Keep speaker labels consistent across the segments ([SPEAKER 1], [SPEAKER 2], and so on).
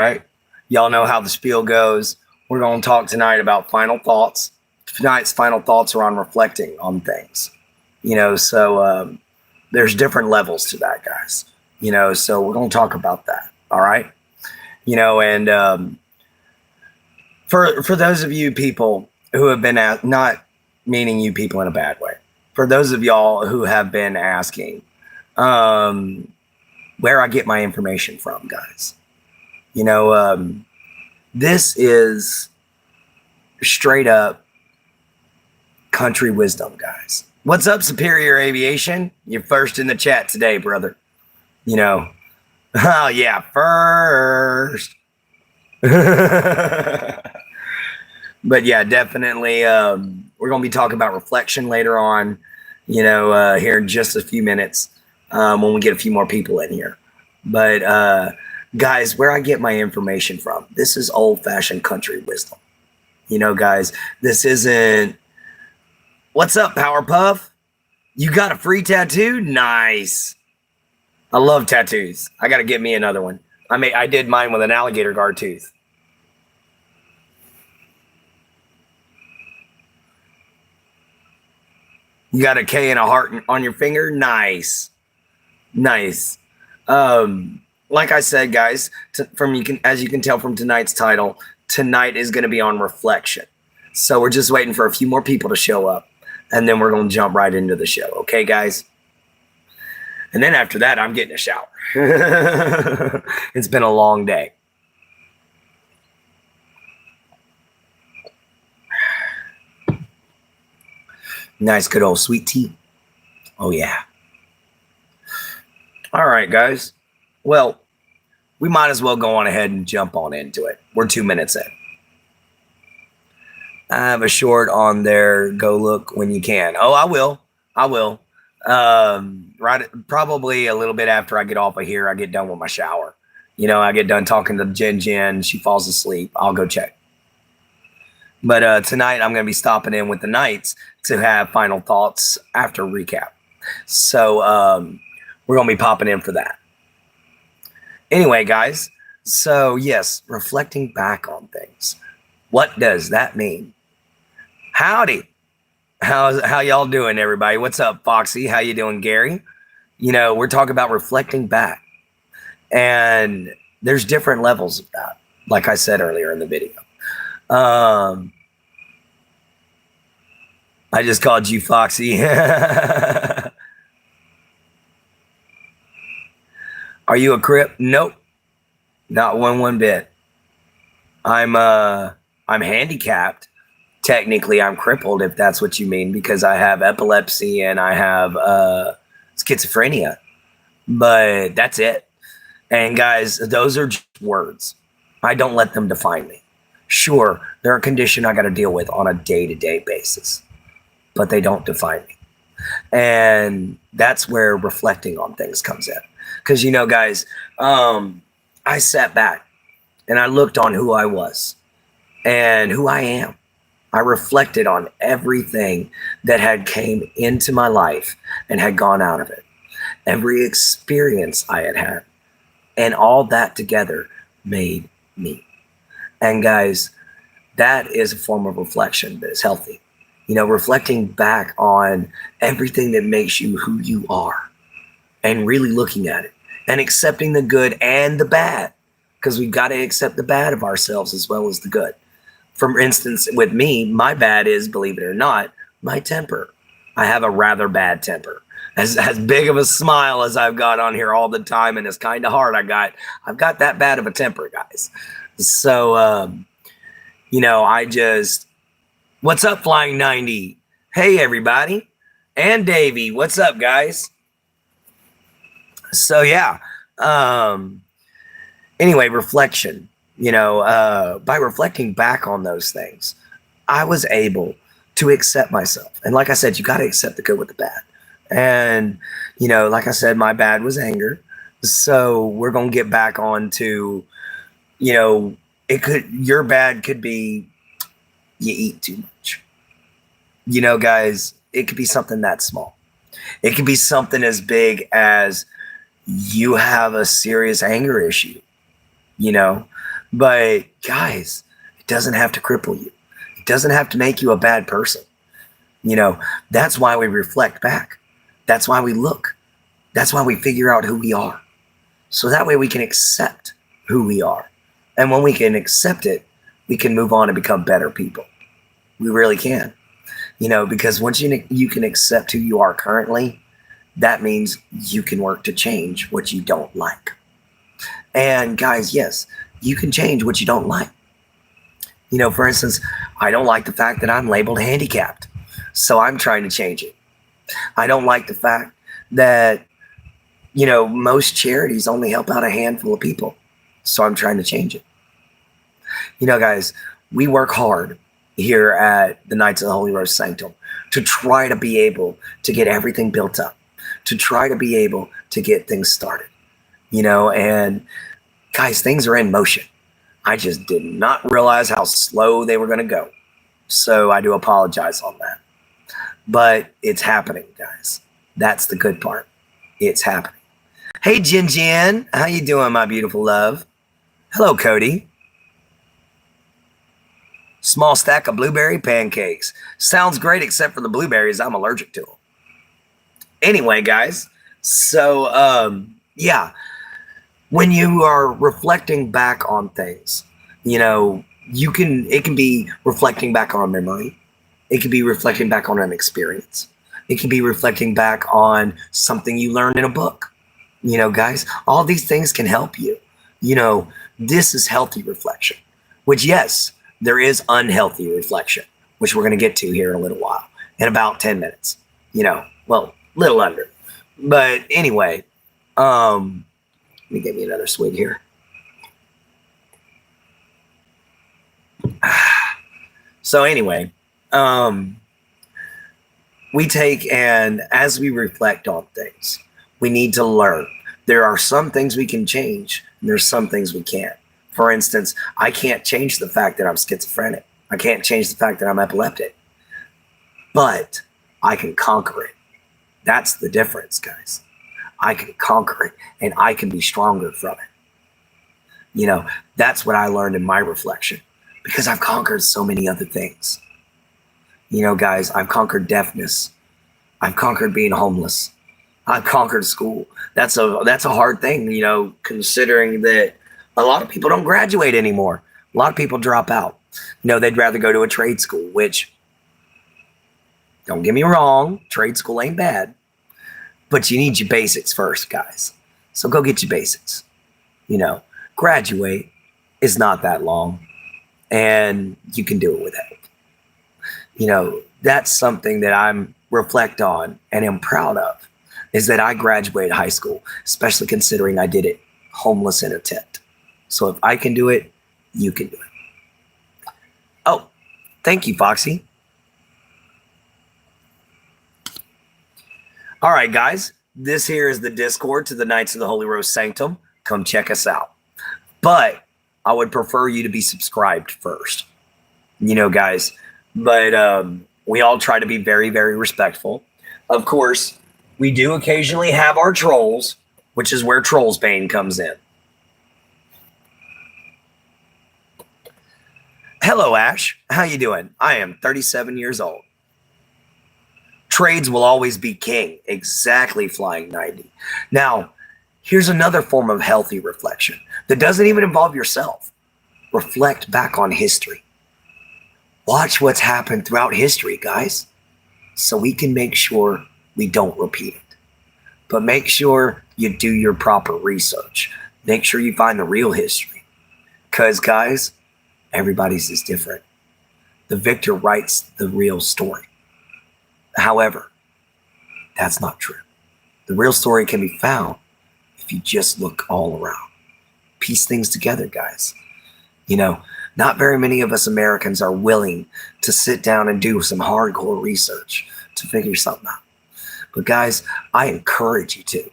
[SPEAKER 1] right? Y'all know how the spiel goes. We're going to talk tonight about final thoughts. Tonight's final thoughts are on reflecting on things. So there's different levels to that, guys. So we're going to talk about that. All right. And for those of you people who have been not meaning you people in a bad way, for those of y'all who have been asking where I get my information from, guys, this is straight up country wisdom, guys. What's up, Superior Aviation? You're first in the chat today, brother. Oh yeah, first. But yeah, definitely. We're going to be talking about reflection later on, here in just a few minutes when we get a few more people in here. But guys, where I get my information from, this is old-fashioned country wisdom. Guys, this isn't, what's up, Powerpuff? You got a free tattoo? Nice. I love tattoos. I got to get me another one. I did mine with an alligator guard tooth. You got a K and a heart on your finger? Nice. Nice. Like I said, guys, as you can tell from tonight's title, tonight is going to be on reflection. So we're just waiting for a few more people to show up, and then we're going to jump right into the show. Okay, guys? And then after that, I'm getting a shower. It's been a long day. Nice, good old sweet tea. Oh, yeah. All right, guys. Well, we might as well go on ahead and jump on into it. We're 2 minutes in. I have a short on there. Go look when you can. Oh, I will. Right, probably a little bit after I get off of here, I get done with my shower. I get done talking to Jen. She falls asleep. I'll go check. But tonight I'm going to be stopping in with the Knights to have final thoughts after recap. So we're going to be popping in for that. Anyway, guys, so yes, reflecting back on things. What does that mean? Howdy. How y'all doing, everybody? What's up, Foxy? How you doing, Gary? We're talking about reflecting back. And there's different levels of that, like I said earlier in the video. I just called you Foxy. Are you a Crip? Nope. Not one bit. I'm handicapped. Technically, I'm crippled, if that's what you mean, because I have epilepsy and I have schizophrenia. But that's it. And guys, those are just words. I don't let them define me. Sure, they're a condition I got to deal with on a day-to-day basis, but they don't define me. And that's where reflecting on things comes in. Because, guys, I sat back and I looked on who I was and who I am. I reflected on everything that had came into my life and had gone out of it. Every experience I had had. And all that together made me. And guys, that is a form of reflection that is healthy. Reflecting back on everything that makes you who you are and really looking at it and accepting the good and the bad, because we've got to accept the bad of ourselves as well as the good. For instance, with me, my bad is, believe it or not, my temper. I have a rather bad temper. As big of a smile as I've got on here all the time and as kind of heart I've got that bad of a temper, guys. So, what's up, Flying 90? Hey, everybody. And Davey, what's up, guys? So, yeah. Anyway, reflection. By reflecting back on those things, I was able to accept myself. And like I said, you got to accept the good with the bad. And, like I said, my bad was anger. So we're going to get back on to, your bad could be you eat too much. Guys, it could be something that small. It could be something as big as you have a serious anger issue. But guys, it doesn't have to cripple you. It doesn't have to make you a bad person. You know, that's why we reflect back. That's why we look. That's why we figure out who we are. So that way we can accept who we are. And when we can accept it, we can move on and become better people. We really can. You know, because once you can accept who you are currently, that means you can work to change what you don't like. And guys, yes, you can change what you don't like. You know, for instance, I don't like the fact that I'm labeled handicapped. So I'm trying to change it. I don't like the fact that, you know, most charities only help out a handful of people. So I'm trying to change it. You know, guys, we work hard here at the Knights of the Holy Rose Sanctum to try to be able to get everything built up, to try to be able to get things started, you know, and guys, things are in motion. I just did not realize how slow they were going to go. So I do apologize on that. But it's happening, guys. That's the good part. It's happening. Hey, Jin Jin. How you doing, my beautiful love? Hello, Cody. Small stack of blueberry pancakes. Sounds great, except for the blueberries. I'm allergic to them. Anyway, guys. So, yeah. When you are reflecting back on things, you know, it can be reflecting back on a memory. It can be reflecting back on an experience. It can be reflecting back on something you learned in a book. You know, guys, all these things can help you. You know, this is healthy reflection, which, yes, there is unhealthy reflection, which we're going to get to here in a little while, in about 10 minutes, you know, well, little under. But anyway, let me get me another swig here. So anyway, we take, and as we reflect on things, we need to learn. There are some things we can change, and there's some things we can't. For instance, I can't change the fact that I'm schizophrenic. I can't change the fact that I'm epileptic. But I can conquer it. That's the difference, guys. I can conquer it, and I can be stronger from it. You know, that's what I learned in my reflection, because I've conquered so many other things. You know, guys, I've conquered deafness. I've conquered being homeless. I've conquered school. That's a hard thing, you know, considering that a lot of people don't graduate anymore. A lot of people drop out. You know, they'd rather go to a trade school, which, don't get me wrong, trade school ain't bad. But you need your basics first, guys. So go get your basics. You know, graduate is not that long, and you can do it with help. You know, that's something that I'm reflect on and am proud of, is that I graduated high school, especially considering I did it homeless in a tent. So if I can do it, you can do it. Oh, thank you, Foxy. All right, guys, this here is the Discord to the Knights of the Holy Rose Sanctum. Come check us out. But I would prefer you to be subscribed first. You know, guys, but we all try to be very, very respectful. Of course, we do occasionally have our trolls, which is where Trolls Bane comes in. Hello, Ash. How you doing? I am 37 years old. Trades will always be king. Exactly, Flying 90. Now, here's another form of healthy reflection that doesn't even involve yourself. Reflect back on history. Watch what's happened throughout history, guys, so we can make sure we don't repeat it. But make sure you do your proper research. Make sure you find the real history. Because, guys, everybody's is different. The victor writes the real story. However, that's not true. The real story can be found if you just look all around. Piece things together, guys. You know, not very many of us Americans are willing to sit down and do some hardcore research to figure something out. But guys, I encourage you to.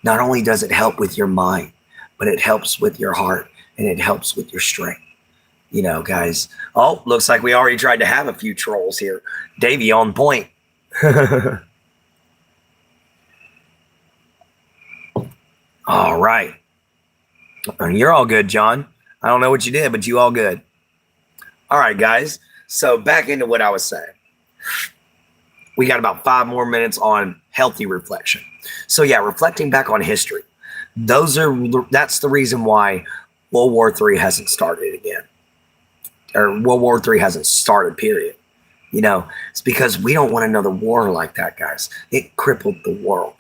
[SPEAKER 1] Not only does it help with your mind, but it helps with your heart and it helps with your strength. You know, guys. Oh, looks like we already tried to have a few trolls here. Davey on point. All right. You're all good, John. I don't know what you did, but you all good. All right, guys. So back into what I was saying. We got about 5 more minutes on healthy reflection. So yeah, reflecting back on history. That's the reason why World War III hasn't started again. Or World War III hasn't started, period. It's because we don't want another war like that, guys. It crippled the world.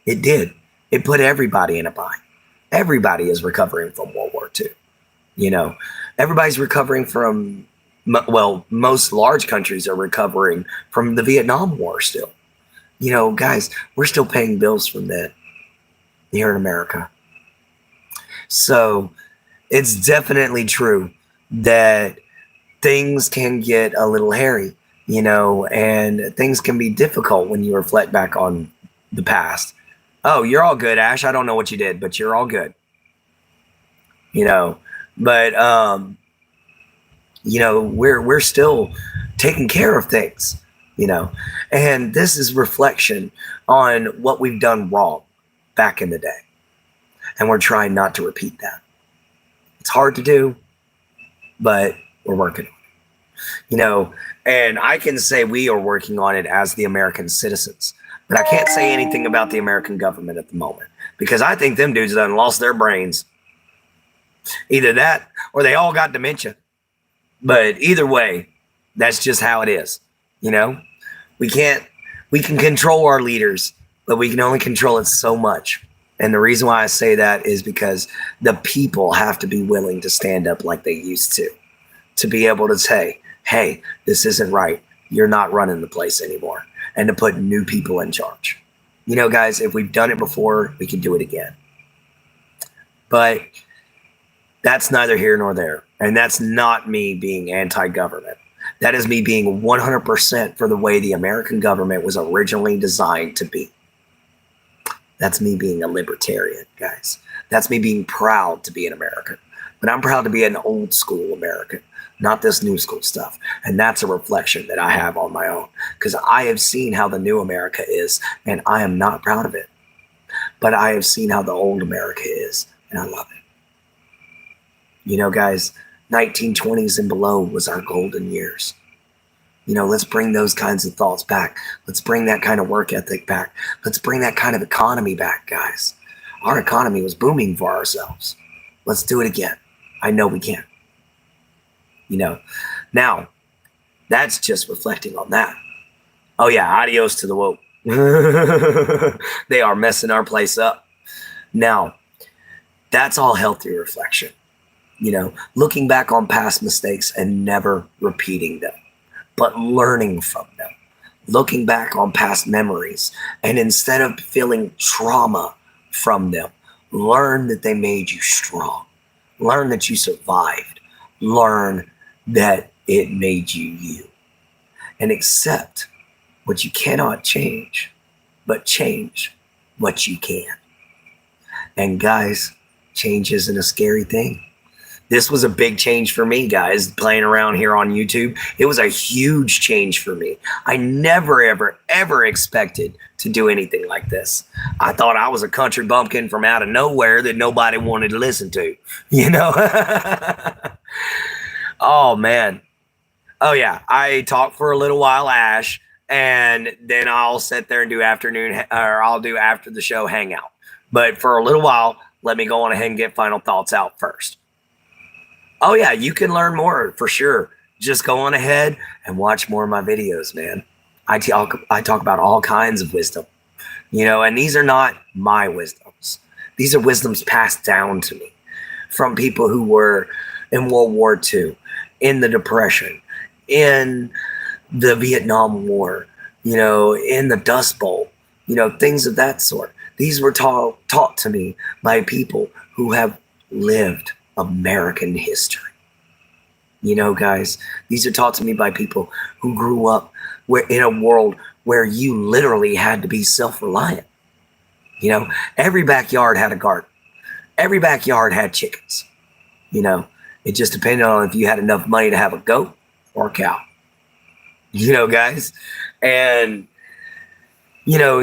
[SPEAKER 1] It did. It put everybody in a bind. Everybody is recovering from World War II. Everybody's recovering from, well, most large countries are recovering from the Vietnam War still. Guys, we're still paying bills from that here in America. So it's definitely true that things can get a little hairy, and things can be difficult when you reflect back on the past. Oh, you're all good, Ash. I don't know what you did, but you're all good. But we're still taking care of things, and this is reflection on what we've done wrong back in the day, and we're trying not to repeat that. It's hard to do, but we're working on it. And I can say we are working on it as the American citizens, but I can't say anything about the American government at the moment because I think them dudes done lost their brains. Either that or they all got dementia. But either way, that's just how it is. We can control our leaders, but we can only control it so much. And the reason why I say that is because the people have to be willing to stand up like they used to be able to say, hey, this isn't right. You're not running the place anymore. And to put new people in charge. Guys, if we've done it before, we can do it again. But that's neither here nor there. And that's not me being anti-government. That is me being 100% for the way the American government was originally designed to be. That's me being a libertarian, guys. That's me being proud to be an American. But I'm proud to be an old school American, not this new school stuff. And that's a reflection that I have on my own because I have seen how the new America is, and I am not proud of it. But I have seen how the old America is, and I love it. Guys, 1920s and below was our golden years. Let's bring those kinds of thoughts back. Let's bring that kind of work ethic back. Let's bring that kind of economy back, guys. Our economy was booming for ourselves. Let's do it again. I know we can. Now, that's just reflecting on that. Oh yeah, adios to the woke. They are messing our place up. Now, that's all healthy reflection. Looking back on past mistakes and never repeating them, but learning from them. Looking back on past memories and instead of feeling trauma from them, learn that they made you strong. Learn that you survived. Learn that it made you you. And accept what you cannot change, but change what you can. And guys, change isn't a scary thing. This was a big change for me, guys, playing around here on YouTube. It was a huge change for me. I never, ever, ever expected to do anything like this. I thought I was a country bumpkin from out of nowhere that nobody wanted to listen to, Oh, man. Oh, yeah. I talked for a little while, Ash, and then I'll sit there and do I'll do after the show hangout. But for a little while, let me go on ahead and get final thoughts out first. Oh, yeah, you can learn more for sure. Just go on ahead and watch more of my videos, man. I talk about all kinds of wisdom, and these are not my wisdoms. These are wisdoms passed down to me from people who were in World War II, in the Depression, in the Vietnam War, in the Dust Bowl, things of that sort. These were taught to me by people who have lived American history. Guys, these are taught to me by people who grew up in a world where you literally had to be self-reliant. Every backyard had a garden. Every backyard had chickens. It just depended on if you had enough money to have a goat or a cow. Guys. And,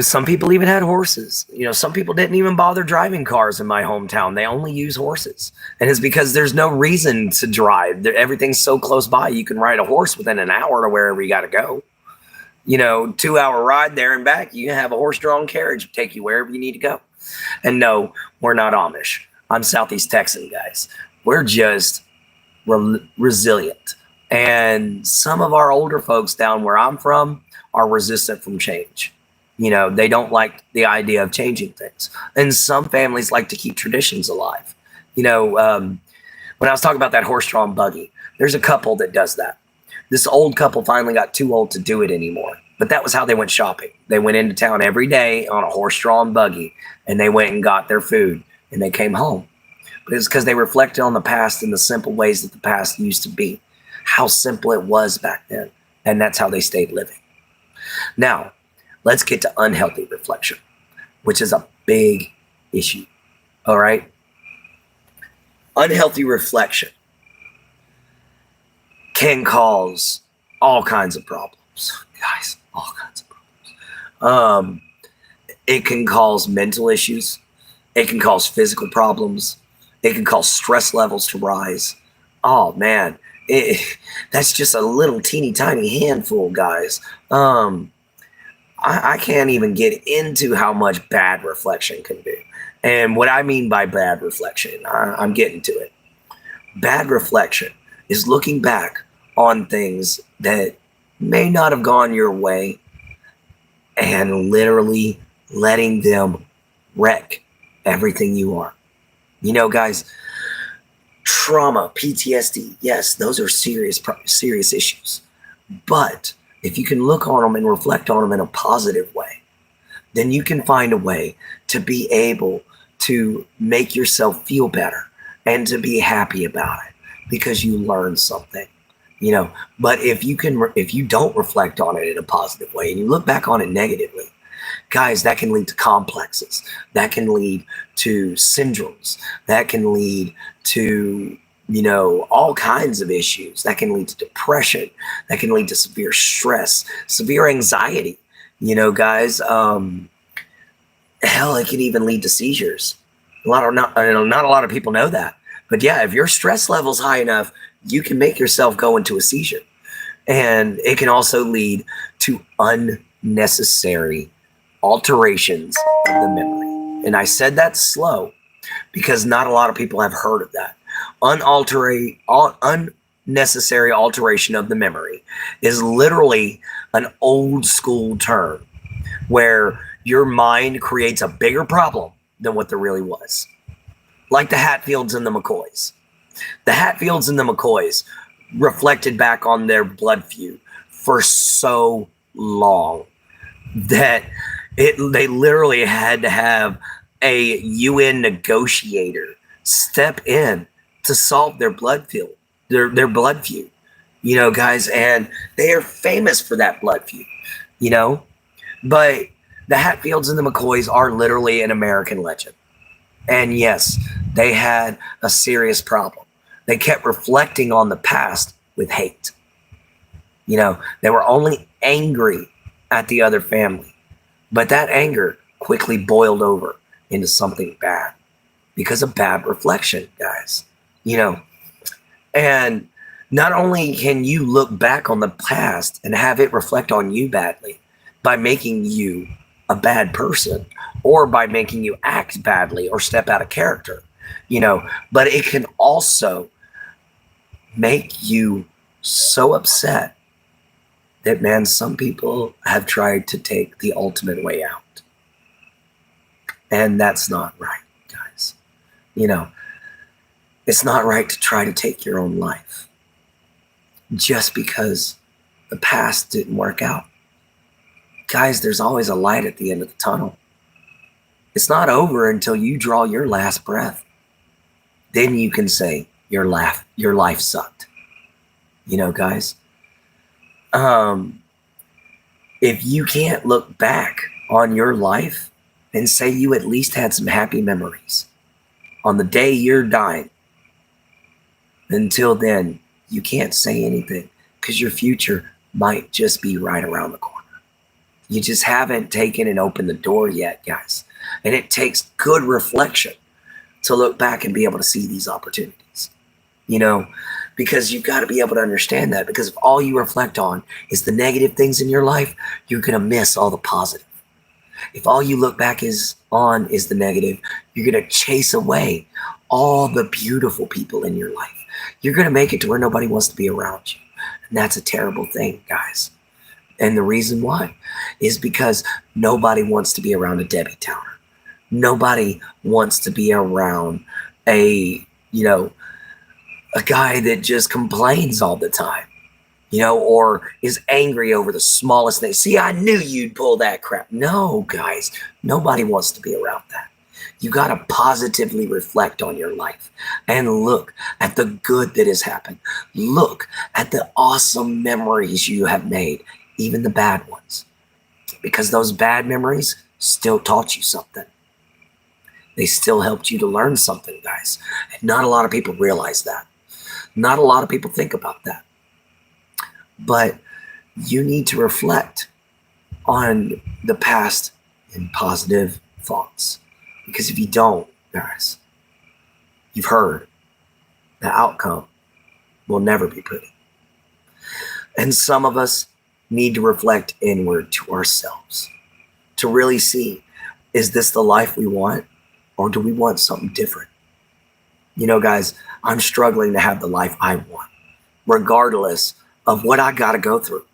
[SPEAKER 1] Some people even had horses. Some people didn't even bother driving cars in my hometown. They only use horses. And it's because there's no reason to drive. Everything's so close by. You can ride a horse within an hour to wherever you got to go. 2-hour ride there and back. You can have a horse-drawn carriage take you wherever you need to go. And no, we're not Amish. I'm Southeast Texan, guys. We're just resilient. And some of our older folks down where I'm from are resistant from change. They don't like the idea of changing things. And some families like to keep traditions alive. When I was talking about that horse-drawn buggy, there's a couple that does that. This old couple finally got too old to do it anymore. But that was how they went shopping. They went into town every day on a horse-drawn buggy, and they went and got their food, and they came home. But it's because they reflected on the past and the simple ways that the past used to be, how simple it was back then. And that's how they stayed living. Now, let's get to unhealthy reflection, which is a big issue. All right? Unhealthy reflection can cause all kinds of problems, guys, all kinds of problems. It can cause mental issues. It can cause physical problems. It can cause stress levels to rise. Oh, man, that's just a little teeny tiny handful, guys. I can't even get into how much bad reflection can do. And what I mean by bad reflection, I'm getting to it. Bad reflection is looking back on things that may not have gone your way and literally letting them wreck everything you are. Guys, trauma, PTSD, yes, those are serious issues. But if you can look on them and reflect on them in a positive way, then you can find a way to be able to make yourself feel better and to be happy about it because you learned something. But if you don't reflect on it in a positive way and you look back on it negatively, guys, that can lead to complexes. That can lead to syndromes. That can lead to, all kinds of issues. That can lead to depression. That can lead to severe stress, severe anxiety. Guys, hell, it can even lead to seizures. Not a lot of people know that. But yeah, if your stress level's high enough, you can make yourself go into a seizure. And it can also lead to unnecessary alterations of the memory. And I said that slow because not a lot of people have heard of that. Unnecessary alteration of the memory is literally an old school term where your mind creates a bigger problem than what there really was. Like the Hatfields and the McCoys. The Hatfields and the McCoys reflected back on their blood feud for so long that they literally had to have a UN negotiator step in to solve their blood feud. Their blood feud, guys, and they are famous for that blood feud, But the Hatfields and the McCoys are literally an American legend. And yes, they had a serious problem. They kept reflecting on the past with hate. They were only angry at the other family. But that anger quickly boiled over into something bad because of bad reflection, guys. And not only can you look back on the past and have it reflect on you badly by making you a bad person or by making you act badly or step out of character, but it can also make you so upset that, man, some people have tried to take the ultimate way out. And that's not right, guys. It's not right to try to take your own life just because the past didn't work out. Guys, there's always a light at the end of the tunnel. It's not over until you draw your last breath. Then you can say your life sucked. Guys. If you can't look back on your life and say you at least had some happy memories on the day you're dying, until then, you can't say anything because your future might just be right around the corner. You just haven't taken and opened the door yet, guys. And it takes good reflection to look back and be able to see these opportunities, you know, because you've got to be able to understand that. Because if all you reflect on is the negative things in your life, you're going to miss all the positive. If all you look back is the negative, you're going to chase away all the beautiful people in your life. You're going to make it to where nobody wants to be around you. And that's a terrible thing, guys. And the reason why is because nobody wants to be around a Debbie Downer. Nobody wants to be around a guy that just complains all the time, or is angry over the smallest thing. See, I knew you'd pull that crap. No, guys, nobody wants to be around that. You got to positively reflect on your life and look at the good that has happened. Look at the awesome memories you have made, even the bad ones, because those bad memories still taught you something. They still helped you to learn something, guys. And not a lot of people realize that. Not a lot of people think about that. But you need to reflect on the past in positive thoughts. Because if you don't, guys, you've heard the outcome will never be pretty. And some of us need to reflect inward to ourselves to really see, is this the life we want, or do we want something different? Guys, I'm struggling to have the life I want, regardless of what I got to go through.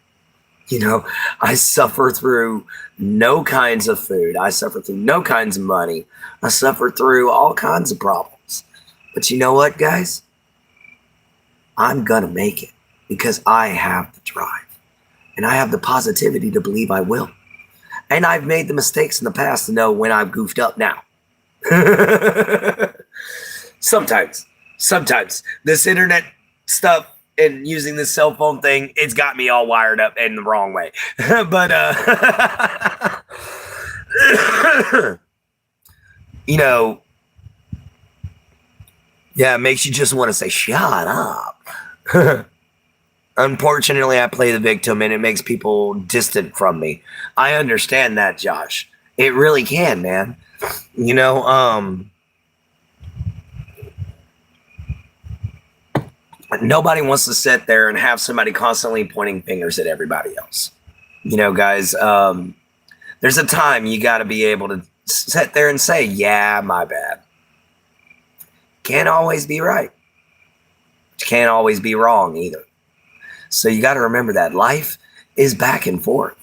[SPEAKER 1] I suffer through no kinds of food. I suffer through no kinds of money. I suffer through all kinds of problems. But you know what, guys? I'm going to make it because I have the drive. And I have the positivity to believe I will. And I've made the mistakes in the past to know when I've goofed up now. Sometimes this internet stuff and using this cell phone thing, it's got me all wired up in the wrong way. But, yeah, it makes you just want to say, shut up. Unfortunately, I play the victim and it makes people distant from me. I understand that, Josh. It really can, man. Nobody wants to sit there and have somebody constantly pointing fingers at everybody else. Guys, there's a time you got to be able to sit there and say, yeah, my bad. Can't always be right. Can't always be wrong either. So you got to remember that life is back and forth.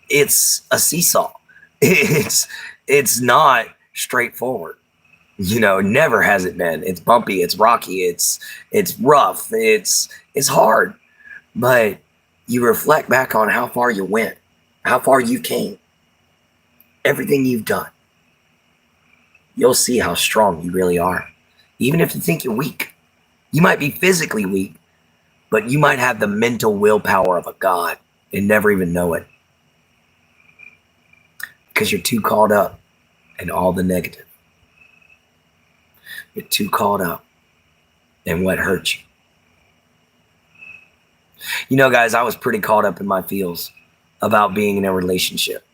[SPEAKER 1] It's a seesaw. It's not straightforward. Never has it been. It's bumpy. It's rocky. It's rough. It's hard. But you reflect back on how far you went, how far you came, everything you've done. You'll see how strong you really are. Even if you think you're weak, you might be physically weak, but you might have the mental willpower of a god and never even know it. Because you're too caught up in all the negative. You're too caught up in what hurt you. Guys, I was pretty caught up in my feels about being in a relationship.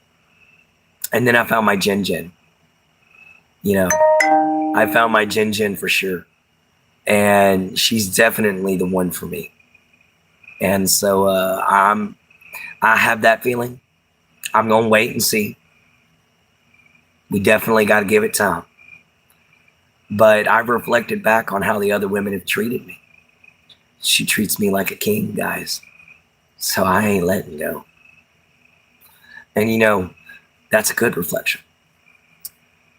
[SPEAKER 1] And then I found my Jin. I found my Jin for sure. And she's definitely the one for me. And so I have that feeling. I'm going to wait and see. We definitely got to give it time. But I've reflected back on how the other women have treated me. She treats me like a king, guys. So I ain't letting go. And that's a good reflection.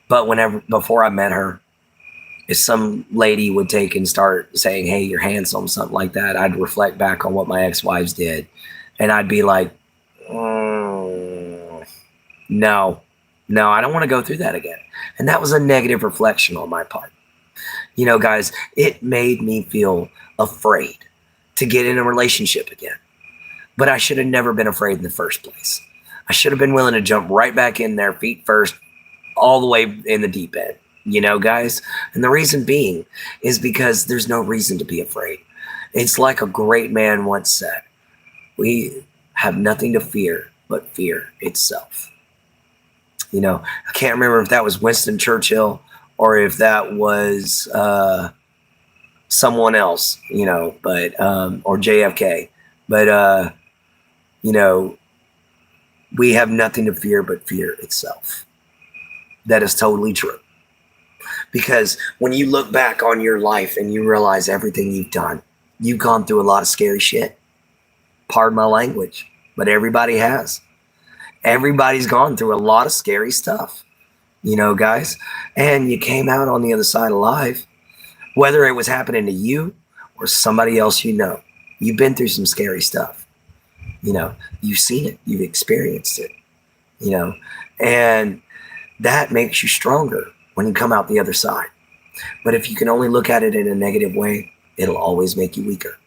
[SPEAKER 1] But before I met her, if some lady would take and start saying, hey, you're handsome, something like that, I'd reflect back on what my ex-wives did. And I'd be like, no, I don't want to go through that again. And that was a negative reflection on my part. Guys, it made me feel afraid to get in a relationship again. But I should have never been afraid in the first place. I should have been willing to jump right back in there, feet first, all the way in the deep end, guys. And the reason being is because there's no reason to be afraid. It's like a great man once said, we have nothing to fear but fear itself. You know, I can't remember if that was Winston Churchill or if that was someone else, you know, but or JFK. But you know, we have nothing to fear but fear itself. That is totally true. Because when you look back on your life and you realize everything you've gone through a lot of scary shit. Pardon my language, but everybody has. Everybody's gone through a lot of scary stuff, you know, guys. And you came out on the other side alive, whether it was happening to you or somebody else you know. You've been through some scary stuff. You know, you've seen it, you've experienced it, you know, and that makes you stronger when you come out the other side. But if you can only look at it in a negative way, it'll always make you weaker.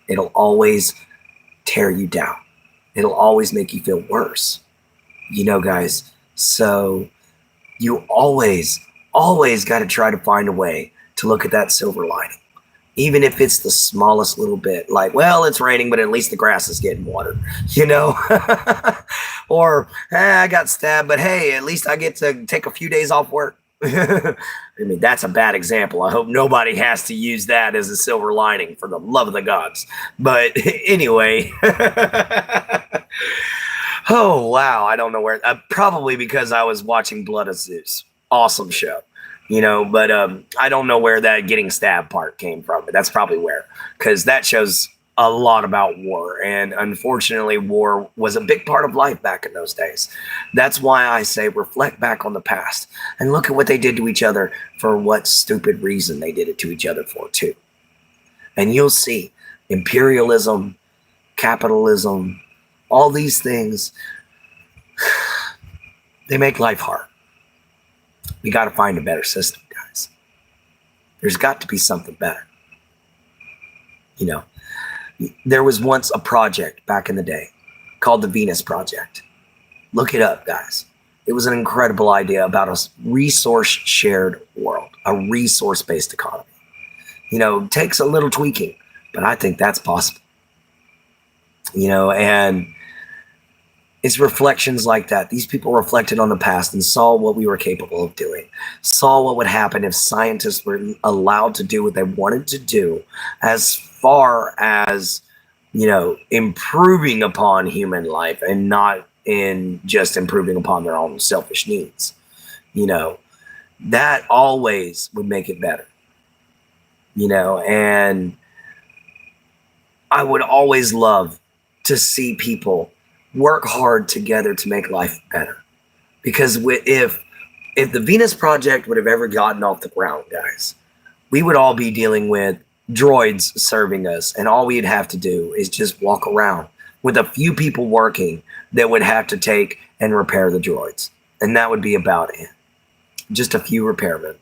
[SPEAKER 1] It'll always tear you down. It'll always make you feel worse, you know, guys. So you always got to try to find a way to look at that silver lining. Even if it's the smallest little bit, like, well, it's raining, but at least the grass is getting watered, you know? Or, I got stabbed, but hey, at least I get to take a few days off work. I mean, that's a bad example. I hope nobody has to use that as a silver lining, for the love of the gods. But anyway, oh, wow. I don't know where, probably because I was watching Blood of Zeus. Awesome show. You know, but I don't know where that getting stabbed part came from, but that's probably where, because that shows a lot about war. And unfortunately, war was a big part of life back in those days. That's why I say reflect back on the past and look at what they did to each other, for what stupid reason they did it to each other for, too. And you'll see imperialism, capitalism, all these things, they make life hard. We got to find a better system, guys. There's got to be something better. You know, there was once a project back in the day called the Venus Project. Look it up, guys. It was an incredible idea about a resource shared world, a resource-based economy. You know, it takes a little tweaking, but I think that's possible. You know, and it's reflections like that. These people reflected on the past and saw what we were capable of doing, saw what would happen if scientists were allowed to do what they wanted to do, as far as, you know, improving upon human life and not in just improving upon their own selfish needs. You know, that always would make it better. You know, and I would always love to see people work hard together to make life better. Because if the Venus Project would have ever gotten off the ground, guys, we would all be dealing with droids serving us, and all we'd have to do is just walk around with a few people working that would have to take and repair the droids. And that would be about it. Just a few repairmen.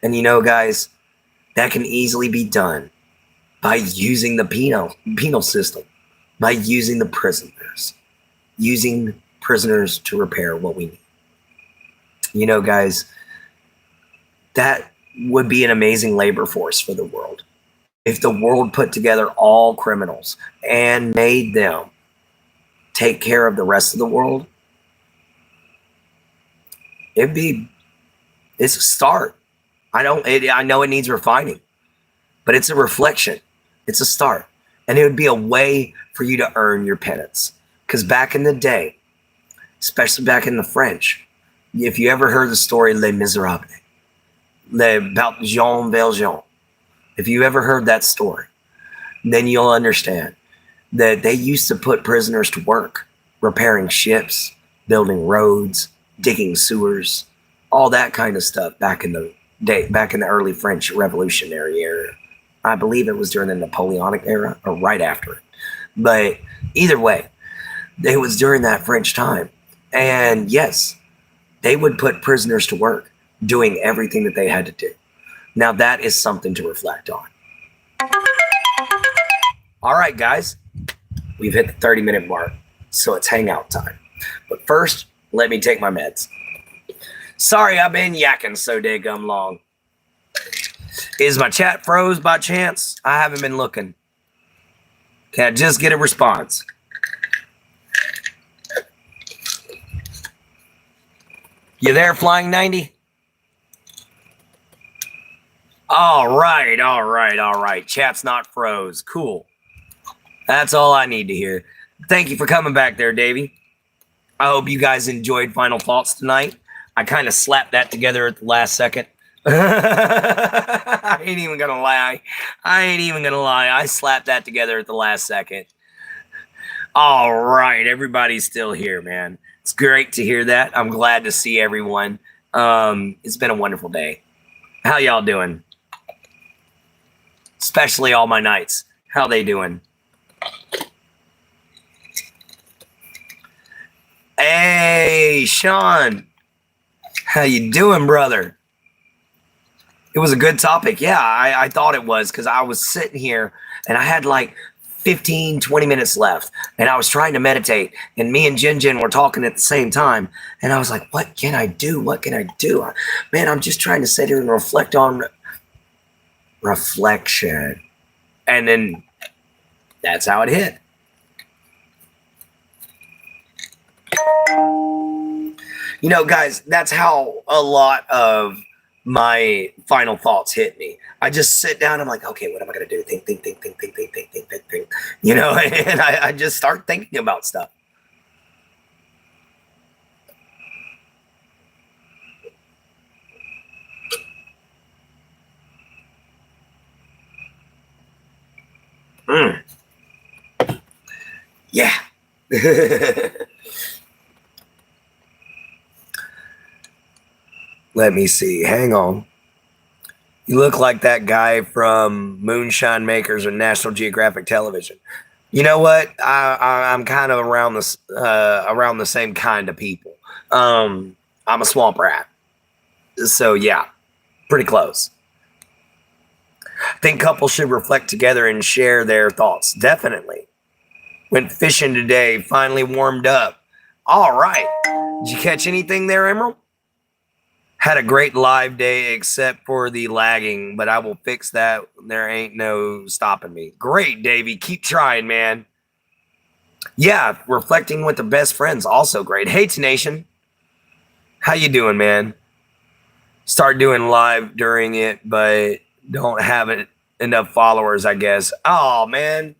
[SPEAKER 1] And you know, guys, that can easily be done by using the penal system, by using the prisoners, using prisoners to repair what we need. You know, guys, that would be an amazing labor force for the world. If the world put together all criminals and made them take care of the rest of the world, it's a start. I know it needs refining, but it's a reflection. It's a start. And it would be a way for you to earn your penance. Because back in the day, especially back in the French, if you ever heard the story Les Miserables, about Jean Valjean, if you ever heard that story, then you'll understand that they used to put prisoners to work, repairing ships, building roads, digging sewers, all that kind of stuff back in the day, back in the early French Revolutionary era. I believe it was during the Napoleonic era or right after it. But either way, it was during that French time. And yes, they would put prisoners to work doing everything that they had to do. Now that is something to reflect on. All right, guys, we've hit the 30-minute mark, so it's hangout time. But first, let me take my meds. Sorry, I've been yakking so daggum long. Is my chat froze by chance? I haven't been looking. Can I just get a response? You there, Flying 90? All right, all right, all right. Chat's not froze. Cool. That's all I need to hear. Thank you for coming back there, Davey. I hope you guys enjoyed Final Thoughts tonight. I kind of slapped that together at the last second. I ain't even gonna lie. I slapped that together at the last second. All right, everybody's still here, man. It's great to hear that. I'm glad to see everyone. It's been a wonderful day. How y'all doing? Especially all my knights. How they doing? Hey, Sean. How you doing, brother? It was a good topic. Yeah, I thought it was, because I was sitting here and I had like 15, 20 minutes left, and I was trying to meditate, and me and Jin were talking at the same time, and I was like, what can I do? What can I do? Man, I'm just trying to sit here and reflect on reflection. And then that's how it hit. You know, guys, that's how a lot of my final thoughts hit me. I just sit down. I'm like, okay, what am I going to do? Think. You know, and I just start thinking about stuff. Yeah. Let me see. Hang on. You look like that guy from Moonshine Makers or National Geographic Television. You know what? I'm kind of around the same kind of people. I'm a swamp rat, so yeah, pretty close. I think couples should reflect together and share their thoughts. Definitely. Went fishing today. Finally warmed up. All right. Did you catch anything there, Emerald? Had a great live day except for the lagging, but I will fix that. There ain't no stopping me. Great, Davey. Keep trying, man. Yeah, reflecting with the best friends, also great. Hey, T-Nation. How you doing, man? Start doing live during it, but don't have enough followers, I guess. Oh, man.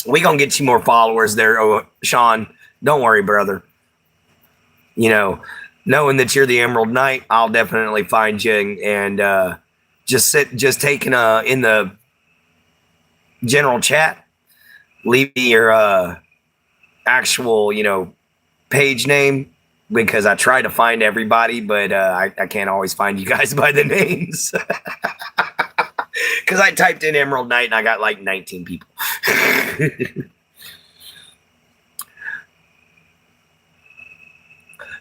[SPEAKER 1] We gonna get you more followers there, Sean. Don't worry, brother. You know, knowing that you're the Emerald Knight, I'll definitely find you and just take in the general chat. Leave me your actual, page name, because I try to find everybody, but I can't always find you guys by the names. Because I typed in Emerald Knight and I got like 19 people.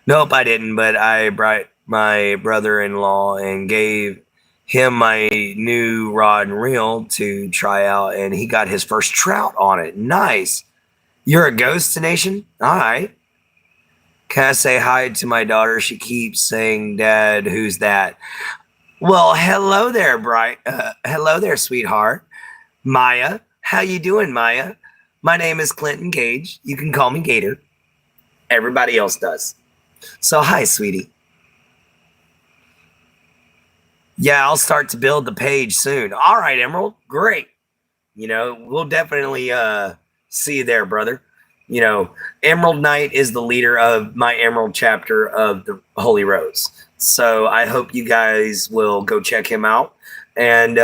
[SPEAKER 1] Nope, I didn't, but I brought my brother-in-law and gave him my new rod and reel to try out, and he got his first trout on it. Nice. You're a ghost nation? All right. Can I say hi to my daughter? She keeps saying, Dad, who's that? Well, hello there, hello there, sweetheart. Maya. How you doing, Maya? My name is Clint Gage. You can call me Gator. Everybody else does. So, hi, sweetie. Yeah, I'll start to build the page soon. All right, Emerald. Great. We'll definitely see you there, brother. Emerald Knight is the leader of my Emerald chapter of the Holy Rose. So I hope you guys will go check him out. And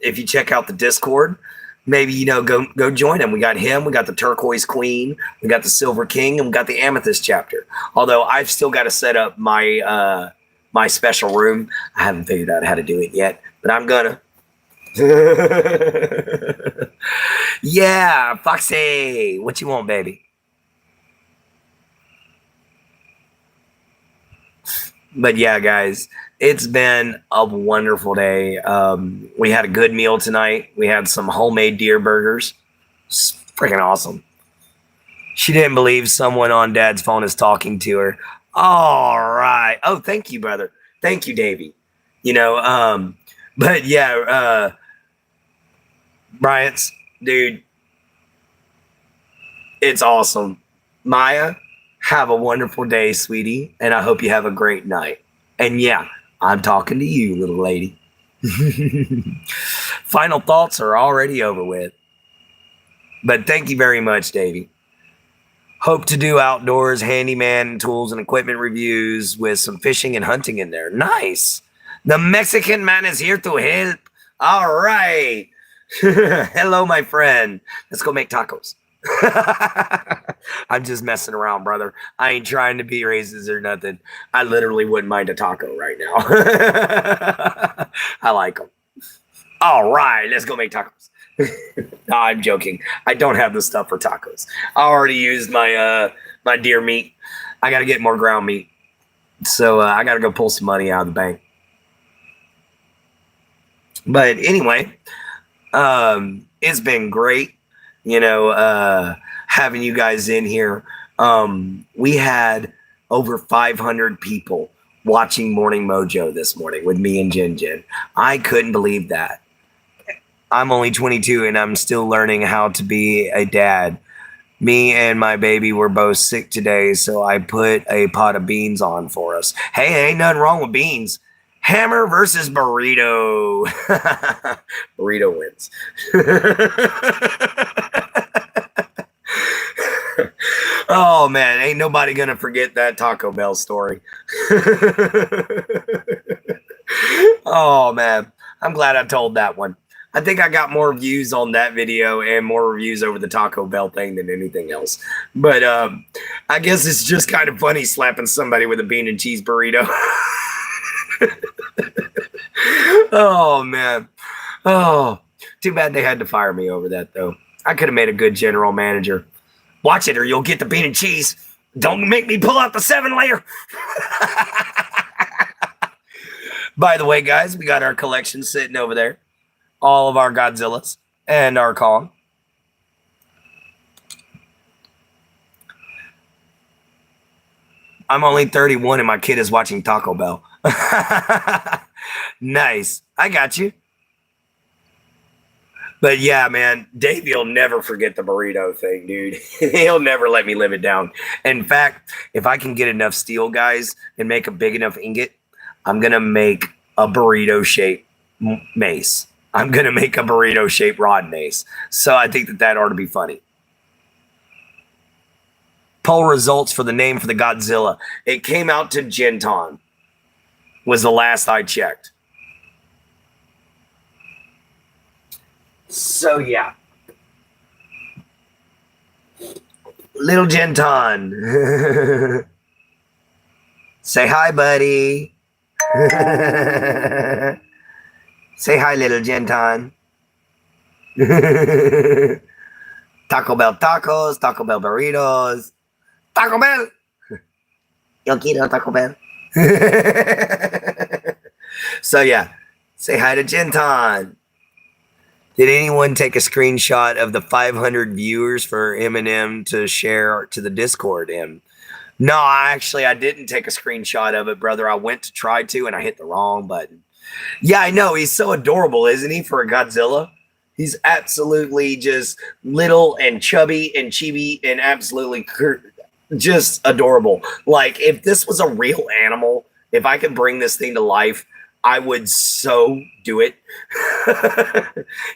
[SPEAKER 1] if you check out the Discord, maybe, go join him. We got him. We got the Turquoise Queen. We got the Silver King. And we got the Amethyst chapter. Although I've still got to set up my my special room. I haven't figured out how to do it yet, but I'm gonna. Yeah, Foxy. What you want, baby? But yeah, guys, it's been a wonderful day. We had a good meal tonight. We had some homemade deer burgers. It's freaking awesome. She didn't believe someone on Dad's phone is talking to her. All right. Oh, thank you, brother. Thank you, Davey. But yeah, Bryant's, dude, it's awesome. Maya, Have a wonderful day, sweetie, and I hope you have a great night. And yeah, I'm talking to you, little lady. Final thoughts are already over with. But thank you very much, Davey. Hope to do outdoors handyman tools and equipment reviews with some fishing and hunting in there. Nice. The Mexican man is here to help. All right. Hello, my friend. Let's go make tacos. I'm just messing around, brother. I ain't trying to be racist or nothing. I literally wouldn't mind a taco right now. I like them. All right, let's go make tacos. No, I'm joking. I don't have the stuff for tacos. I already used my my deer meat. I got to get more ground meat. So I got to go pull some money out of the bank. But anyway, it's been great, having you guys in here. We had over 500 people watching Morning Mojo this morning with me and Jin Jin. I couldn't believe that. I'm only 22 and I'm still learning how to be a dad. Me and my baby were both sick today, so I put a pot of beans on for us. Hey, ain't nothing wrong with beans. Hammer versus burrito. Burrito wins. Oh man, ain't nobody gonna forget that Taco Bell story. Oh man, I'm glad I told that one. I think I got more views on that video and more reviews over the Taco Bell thing than anything else. But I guess it's just kind of funny slapping somebody with a bean and cheese burrito. Oh man. Oh, too bad they had to fire me over that though. I could have made a good general manager. Watch it or you'll get the bean and cheese. Don't make me pull out the 7-layer. By the way, guys, we got our collection sitting over there. All of our Godzillas and our Kong. I'm only 31 and my kid is watching Taco Bell. Nice. I got you. But yeah, man, Davey will never forget the burrito thing, dude. He'll never let me live it down. In fact, if I can get enough steel, guys, and make a big enough ingot, I'm going to make a burrito-shaped mace. I'm going to make a burrito-shaped rod mace. So I think that ought to be funny. Poll results for the name for the Godzilla. It came out to Genton. Was the last I checked. So yeah. Little Genton. Say hi, buddy. Say hi, little Genton. Taco Bell tacos, Taco Bell burritos. Taco Bell. Yo quiero Taco Bell. So yeah, say hi to Genton. Did anyone take a screenshot of the 500 viewers for Eminem to share to the Discord? No, I didn't take a screenshot of it, brother. I went to try to, and I hit the wrong button. Yeah, I know. He's so adorable, isn't he, for a Godzilla? He's absolutely just little and chubby and chibi and absolutely just adorable. Like, if this was a real animal, if I could bring this thing to life, I would so do it.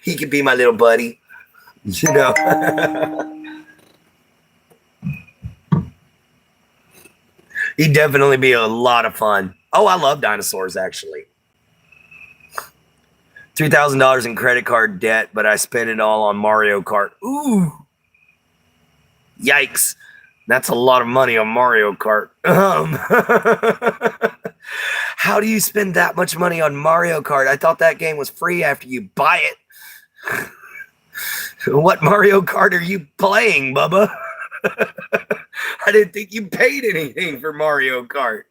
[SPEAKER 1] He could be my little buddy, you know. He'd definitely be a lot of fun. Oh, I love dinosaurs, actually. $3,000 in credit card debt, but I spent it all on Mario Kart. Ooh. Yikes. That's a lot of money on Mario Kart. How do you spend that much money on Mario Kart? I thought that game was free after you buy it. What Mario Kart are you playing, Bubba? I didn't think you paid anything for Mario Kart.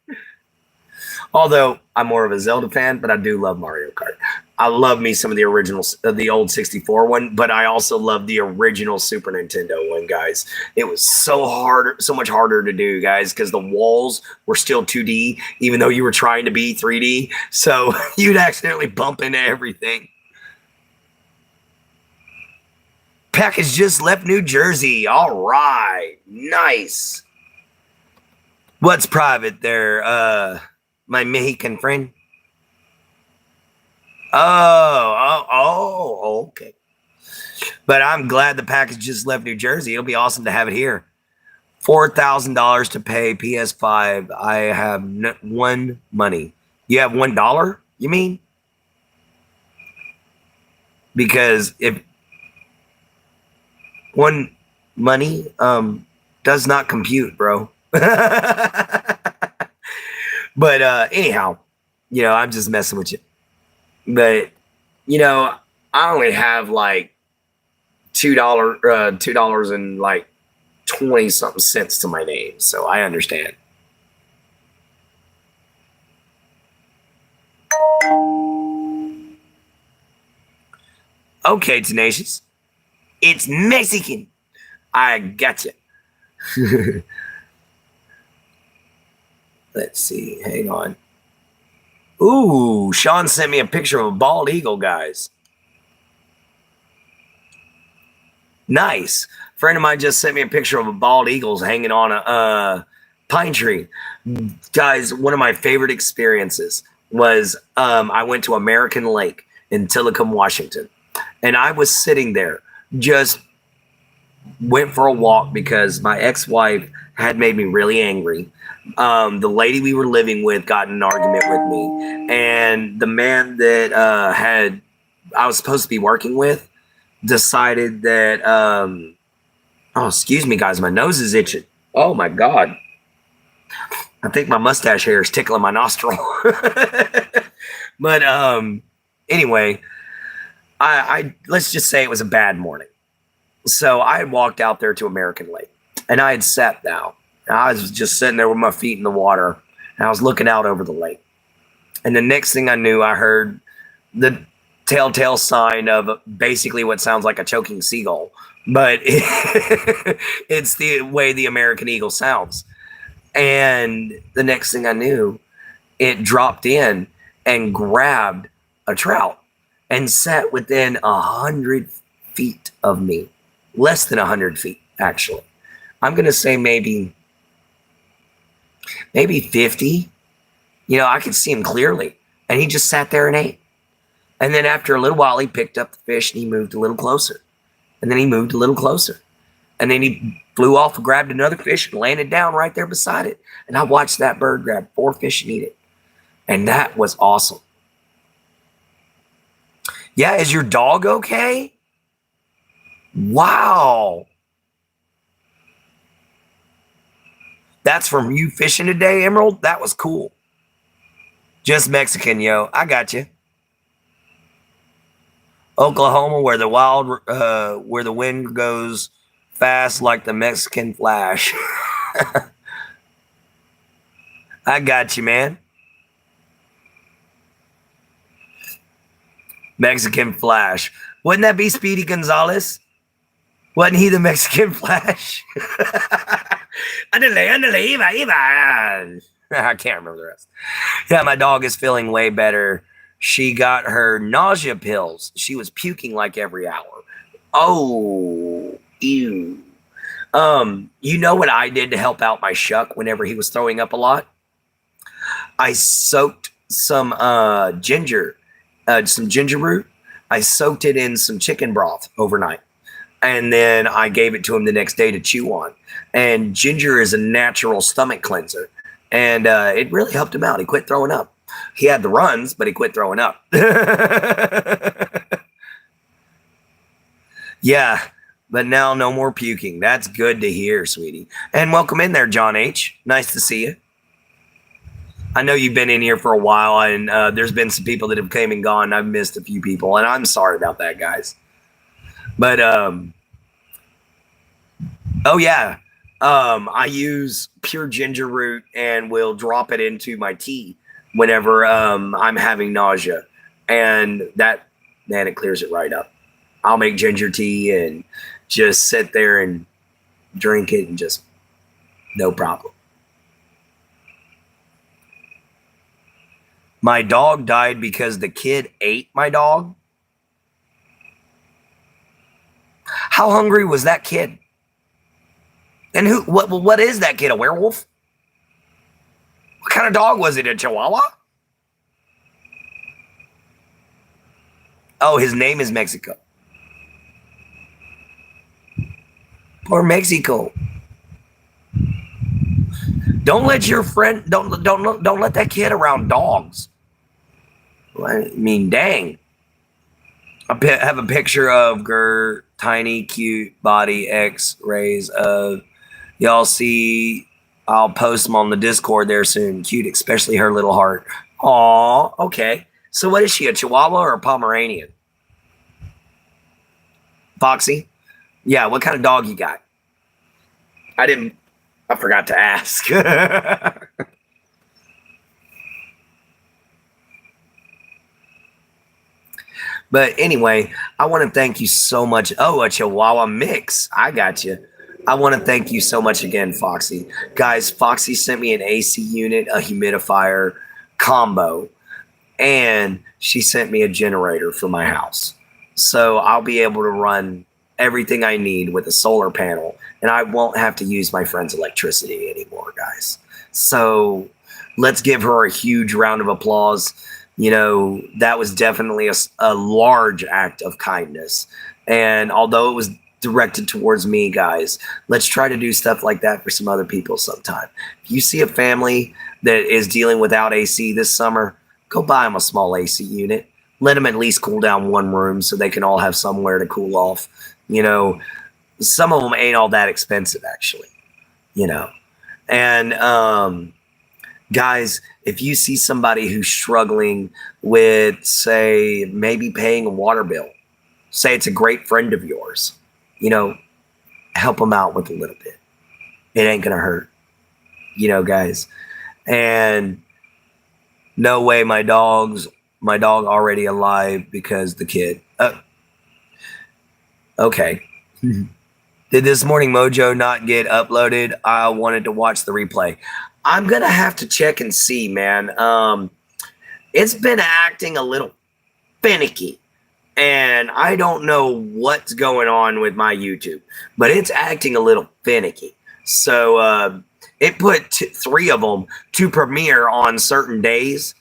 [SPEAKER 1] Although I'm more of a Zelda fan, but I do love Mario Kart. I love me some of the originals, the old 64 one, but I also love the original Super Nintendo one, guys. It was so much harder to do, guys, because the walls were still 2D, even though you were trying to be 3D. So you'd accidentally bump into everything. Package just left New Jersey. All right. Nice. What's private there, my Mexican friend? Okay. But I'm glad the package just left New Jersey. It'll be awesome to have it here. $4,000 to pay PS5. I have one money. You have $1? You mean? Because if one money does not compute, bro. But anyhow, I'm just messing with you. But I only have like $2 and like 20 something cents to my name, so I understand. Okay, Tenacious. It's Mexican. I gotcha. Let's see. Hang on. Ooh, Sean sent me a picture of a bald eagle, guys. Nice. A friend of mine just sent me a picture of a bald eagle hanging on a pine tree. Guys, one of my favorite experiences was I went to American Lake in Tillicum, Washington. And I was sitting there, just went for a walk because my ex-wife had made me really angry. The lady we were living with got in an argument with me. And the man that I was supposed to be working with decided that, oh, excuse me, guys, my nose is itching. Oh, my God. I think my mustache hair is tickling my nostril. But anyway, I let's just say it was a bad morning. So I had walked out there to American Lake, and I had sat down. I was just sitting there with my feet in the water, and I was looking out over the lake. And the next thing I knew, I heard the telltale sign of basically what sounds like a choking seagull, but it's the way the American eagle sounds. And the next thing I knew, it dropped in and grabbed a trout and sat within 100 feet of me. Less than 100 feet, actually. I'm going to say maybe 50. I could see him clearly. And he just sat there and ate. And then after a little while, he picked up the fish and he moved a little closer. And then he moved a little closer. And then he flew off and grabbed another fish and landed down right there beside it. And I watched that bird grab 4 fish and eat it. And that was awesome. Yeah, is your dog okay? Wow. That's from you fishing today, Emerald? That was cool. Just Mexican, yo. I got you. Oklahoma, where the wind goes fast like the Mexican Flash. I got you, man. Mexican Flash. Wouldn't that be Speedy Gonzalez? Wasn't he the Mexican Flash? I can't remember the rest. Yeah, my dog is feeling way better. She got her nausea pills. She was puking like every hour. Oh, ew. You know what I did to help out my shuck whenever he was throwing up a lot? I soaked some ginger root. I soaked it in some chicken broth overnight. And then I gave it to him the next day to chew on. And ginger is a natural stomach cleanser. And it really helped him out. He quit throwing up. He had the runs, but he quit throwing up. Yeah, but now no more puking. That's good to hear, sweetie. And welcome in there, John H. Nice to see you. I know you've been in here for a while, and there's been some people that have came and gone. I've missed a few people, and I'm sorry about that, guys. But, oh, yeah. I use pure ginger root and will drop it into my tea whenever I'm having nausea. And that, man, it clears it right up. I'll make ginger tea and just sit there and drink it and just no problem. My dog died because the kid ate my dog. How hungry was that kid? And what is that kid, a werewolf? What kind of dog was it? A Chihuahua? Oh, his name is Mexico. Poor Mexico. Don't let your friend don't let that kid around dogs. I mean, dang. I have a picture of Ger, tiny, cute body X-rays of y'all see. I'll post them on the Discord there soon. Cute, especially her little heart. Aw, okay. So what is she, a Chihuahua or a Pomeranian? Foxy? Yeah, what kind of dog you got? I forgot to ask. But anyway, I want to thank you so much. Oh, a Chihuahua mix. I got you. I want to thank you so much again, Foxy. Guys, Foxy sent me an AC unit, a humidifier combo, and she sent me a generator for my house. So I'll be able to run everything I need with a solar panel, and I won't have to use my friend's electricity anymore, guys. So let's give her a huge round of applause. You know, that was definitely a large act of kindness. And although it was directed towards me, guys, let's try to do stuff like that for some other people sometime. If you see a family that is dealing without AC this summer, go buy them a small AC unit. Let them at least cool down one room so they can all have somewhere to cool off. You know, some of them ain't all that expensive, actually, you know. And guys, if you see somebody who's struggling with, say, maybe paying a water bill, say it's a great friend of yours, you know, help them out with a little bit. It ain't going to hurt, you know, guys. And no way my dog already alive because the kid. Okay. Did this morning Mojo not get uploaded? I wanted to watch the replay. I'm going to have to check and see, man. It's been acting a little finicky. And I don't know what's going on with my YouTube, but it's acting a little finicky. So it put 3 of them to premiere on certain days,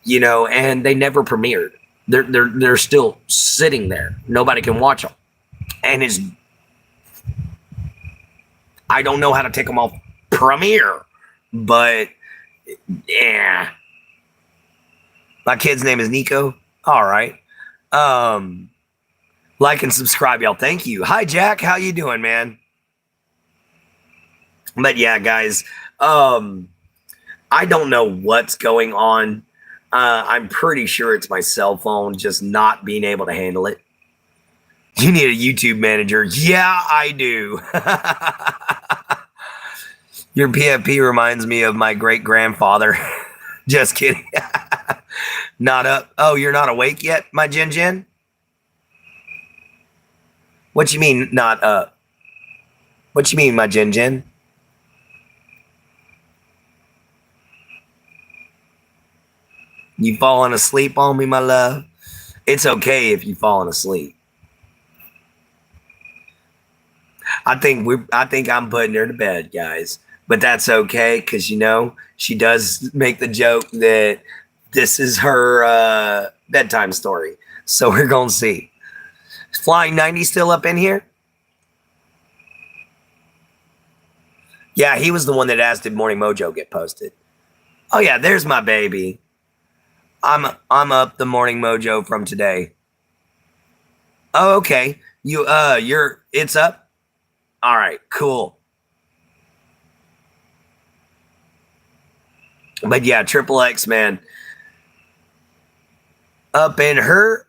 [SPEAKER 1] you know, and they never premiered. They're still sitting there. Nobody can watch them. And I don't know how to take them off premiere, but yeah. My kid's name is Nico. All right. Like and subscribe, y'all. Thank you. Hi, Jack. How you doing, man? But yeah, guys, I don't know what's going on. I'm pretty sure it's my cell phone just not being able to handle it. You need a YouTube manager. Yeah, I do. Your PFP reminds me of my great-grandfather. Just kidding. Not up. Oh, you're not awake yet, my Jin Jin? What you mean not up? What you mean, my Jin Jin? You falling asleep on me, my love? It's okay if you falling asleep. I think I'm putting her to bed, guys. But that's okay, because, you know, she does make the joke that this is her bedtime story. So we're going to see. Is Flying 90 still up in here? Yeah, he was the one that asked did Morning Mojo get posted. Oh, yeah, there's my baby. I'm up the Morning Mojo from today. Oh, okay. It's up? All right, cool. But yeah, Triple X, man. Up in her.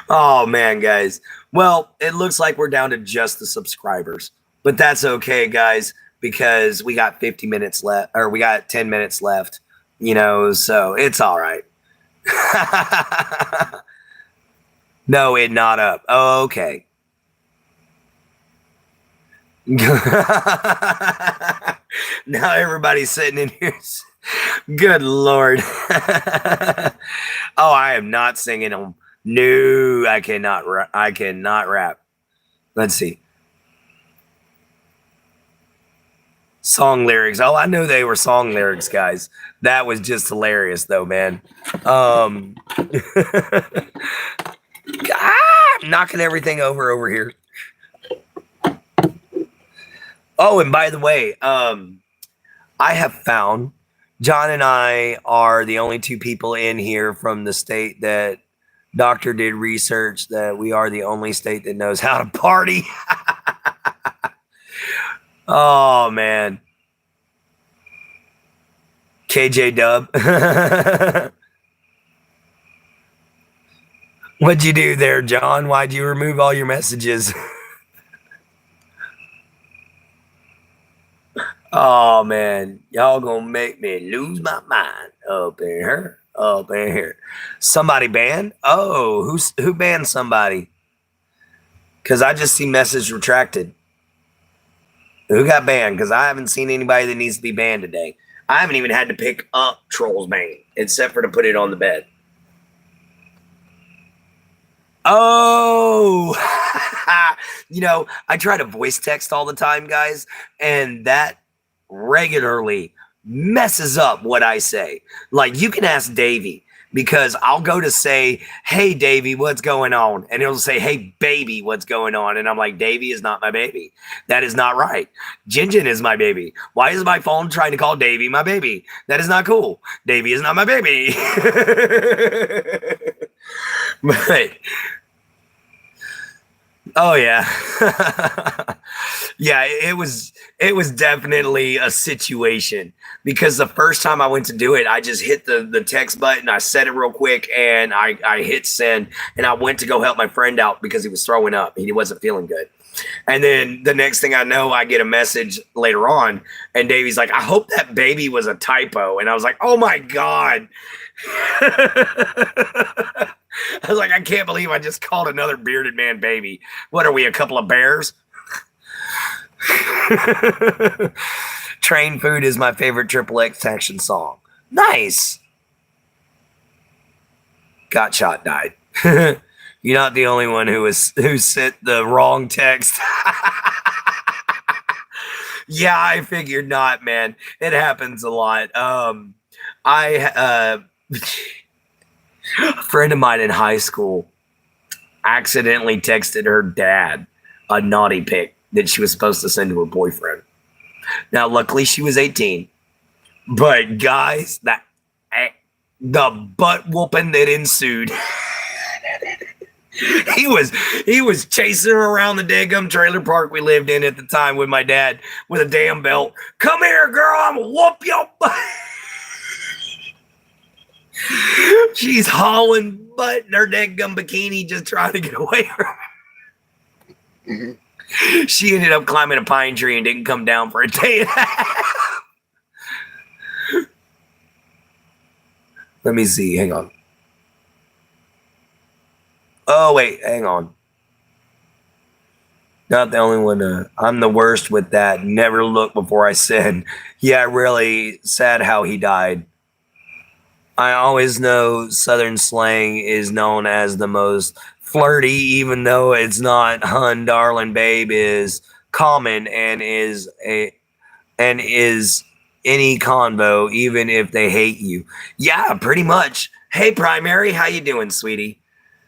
[SPEAKER 1] Oh, man, guys. Well, it looks like we're down to just the subscribers. But that's okay, guys, because we got 50 minutes left, or we got 10 minutes left, you know, so it's all right. No, it not up. Oh, okay. Now everybody's sitting in here. Good Lord. Oh, I am not singing them. No, I cannot rap. Let's see. Song lyrics. Oh, I know they were song lyrics, guys. That was just hilarious, though, man. I'm knocking everything over here. Oh, and by the way, I have found John and I are the only two people in here from the state that doctor did research that we are the only state that knows how to party. Oh, man. KJ Dub. What'd you do there, John? Why'd you remove all your messages? Oh, man. Y'all gonna make me lose my mind up in here. Up in here. Somebody banned? Oh, who banned somebody? Because I just see message retracted. Who got banned? Because I haven't seen anybody that needs to be banned today. I haven't even had to pick up Troll's Bane, except for to put it on the bed. Oh, you know, I try to voice text all the time, guys, and that regularly messes up what I say. Like, you can ask Davey, because I'll go to say, hey, Davey, what's going on? And he'll say, hey, baby, what's going on? And I'm like, Davey is not my baby. That is not right. Jinjin is my baby. Why is my phone trying to call Davey my baby? That is not cool. Davey is not my baby. But, oh, yeah. Yeah, it was definitely a situation, because the first time I went to do it, I just hit the text button, I said it real quick, and I hit send, and I went to go help my friend out because he was throwing up. He wasn't feeling good. And then the next thing I know, I get a message later on, and Davey's like, I hope that baby was a typo. And I was like, oh my God. I was like, I can't believe I just called another bearded man baby. What are we, a couple of bears? Train Food is my favorite Triple X action song. Nice. Got shot, died. You're not the only one who sent the wrong text. Yeah, I figured not, man. It happens a lot. A friend of mine in high school accidentally texted her dad a naughty pic that she was supposed to send to her boyfriend. Now, luckily, she was 18. But guys, the butt whooping that ensued. He was chasing her around the daggum trailer park we lived in at the time with my dad with a damn belt. Come here, girl, I'm gonna whoop your butt. She's hauling butt in her daggum bikini, just trying to get away from her. Mm-hmm. She ended up climbing a pine tree and didn't come down for a day and a half. Let me see. Hang on. Oh, wait. Hang on. Not the only one. I'm the worst with that. Never look before I sin. Yeah, really sad how he died. I always know Southern slang is known as the most flirty, even though it's not. Hun, darling, babe is common and is any convo, even if they hate you. Yeah, pretty much. Hey, Primary, how you doing, sweetie?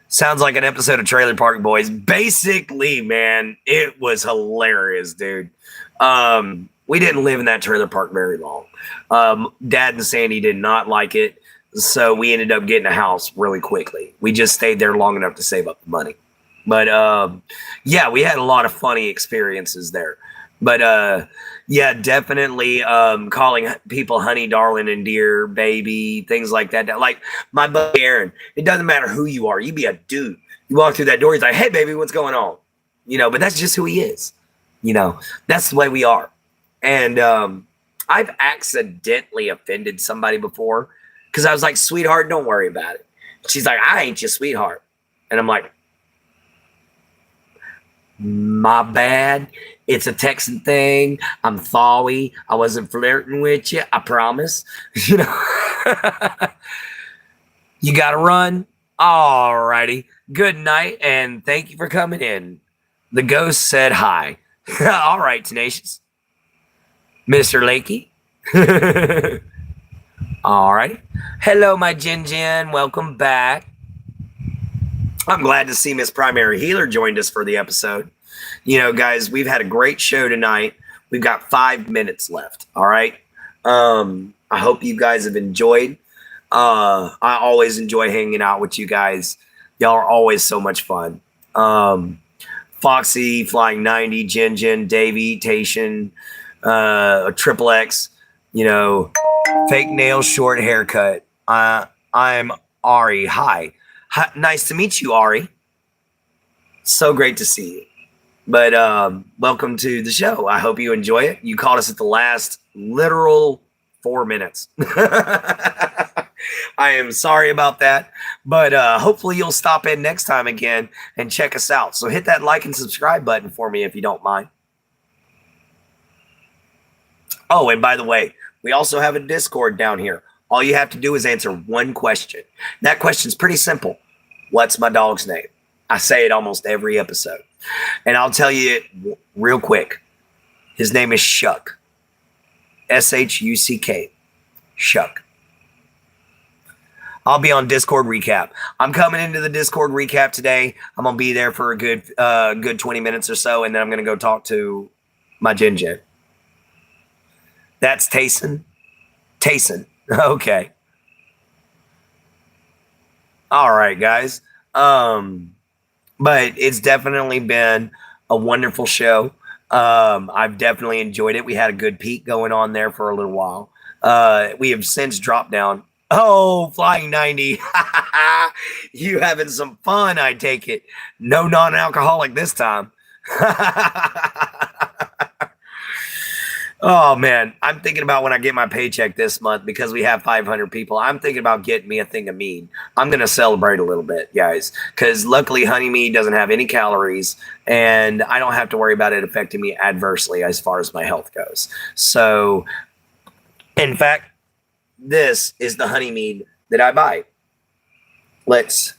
[SPEAKER 1] Sounds like an episode of Trailer Park Boys. Basically, man, it was hilarious, dude. We didn't live in that trailer park very long. Dad and Sandy did not like it, so we ended up getting a house really quickly. We just stayed there long enough to save up the money. But, yeah, we had a lot of funny experiences there. But, yeah, definitely calling people honey, darling, and dear, baby, things like that. Like my buddy Aaron, it doesn't matter who you are. You be a dude. You walk through that door, he's like, hey, baby, what's going on? You know, but that's just who he is. You know, that's the way we are. And I've accidentally offended somebody before because I was like, sweetheart, don't worry about it. She's like, I ain't your sweetheart. And I'm like, my bad. It's a Texan thing. I'm sorry. I wasn't flirting with you. I promise. You know, you got to run. All righty. Good night. And thank you for coming in. The ghost said hi. All right, Tenacious. Mr. Lakey. All right. Hello, my Jin Jin. Welcome back. I'm glad to see Miss Primary Healer joined us for the episode. You know, guys, we've had a great show tonight. We've got 5 minutes left. All right. I hope you guys have enjoyed. I always enjoy hanging out with you guys. Y'all are always so much fun. Foxy, Flying 90, Jin Jin, Davey, Tation, Triple X, you know, Fake Nails, Short Haircut. I'm Ari. Hi. Nice to meet you, Ari. So great to see you. But welcome to the show. I hope you enjoy it. You caught us at the last literal 4 minutes. I am sorry about that, but hopefully you'll stop in next time again and check us out. So hit that like and subscribe button for me if you don't mind. Oh, and by the way, we also have a Discord down here. All you have to do is answer one question. That question's pretty simple. What's my dog's name? I say it almost every episode. And I'll tell you it real quick. His name is Shuck. Shuck. Shuck. I'll be on Discord recap. I'm coming into the Discord recap today. I'm going to be there for a good 20 minutes or so, and then I'm going to go talk to my Jin Jin. That's Tayson. Tayson. Okay. All right, guys. But it's definitely been a wonderful show. I've definitely enjoyed it. We had a good peak going on there for a little while. We have since dropped down. Oh, Flying 90. You having some fun, I take it. No non-alcoholic this time. Oh, man. I'm thinking about when I get my paycheck this month, because we have 500 people. I'm thinking about getting me a thing of mead. I'm going to celebrate a little bit, guys, because luckily honey mead doesn't have any calories, and I don't have to worry about it affecting me adversely as far as my health goes. So, in fact, this is the honey mead that I buy. Let's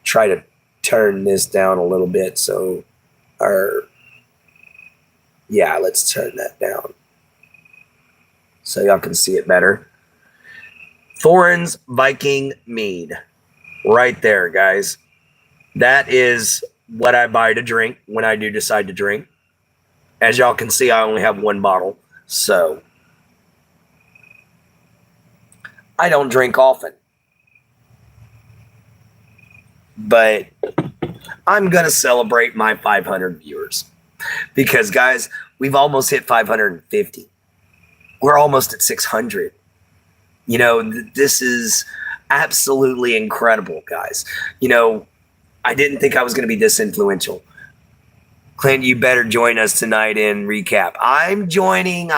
[SPEAKER 1] try to turn this down a little bit. So, let's turn that down so y'all can see it better. Thorin's Viking Mead. Right there, guys. That is what I buy to drink when I do decide to drink. As y'all can see, I only have one bottle. So, I don't drink often. But I'm going to celebrate my 500 viewers. Because, guys, we've almost hit 550. We're almost at 600. You know, this is absolutely incredible, guys. You know, I didn't think I was going to be this influential. Clint, you better join us tonight in recap. I'm joining.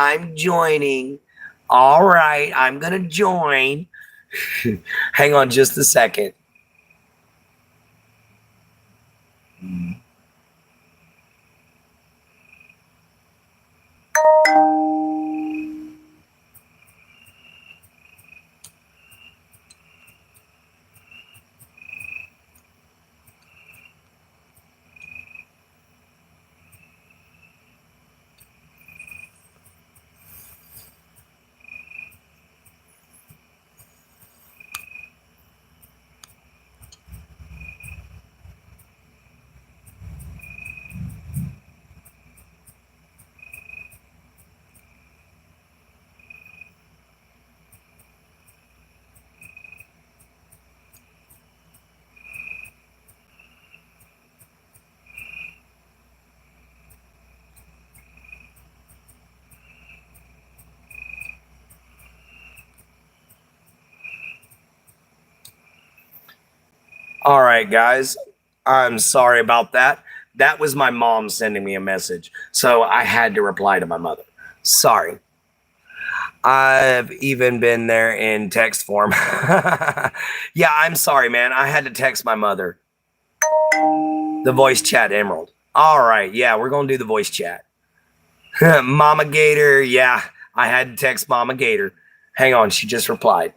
[SPEAKER 1] All right, I'm going to join. Hang on just a second. All right, guys. I'm sorry about that. That was my mom sending me a message. So I had to reply to my mother. Sorry. I've even been there in text form. Yeah, I'm sorry, man. I had to text my mother. The voice chat, Emerald. All right. Yeah, we're going to do the voice chat. Mama Gator. Yeah, I had to text Mama Gator. Hang on. She just replied.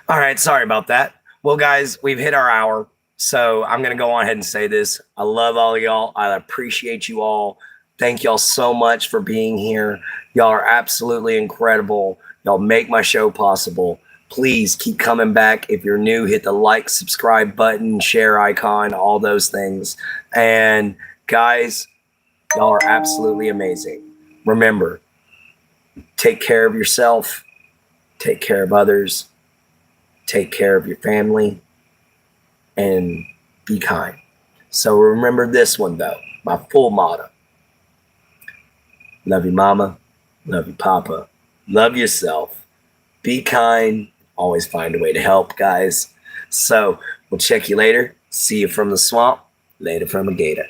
[SPEAKER 1] All right, sorry about that. Well, guys, we've hit our hour. So I'm going to go on ahead and say this. I love all of y'all. I appreciate you all. Thank y'all so much for being here. Y'all are absolutely incredible. Y'all make my show possible. Please keep coming back. If you're new, hit the like, subscribe button, share icon, all those things. And guys, y'all are absolutely amazing. Remember, take care of yourself, take care of others, take care of your family, and be kind. So remember this one, though, my full motto. Love you, mama. Love you, papa. Love yourself. Be kind. Always find a way to help, guys. So we'll check you later. See you from the swamp. Later from a gator.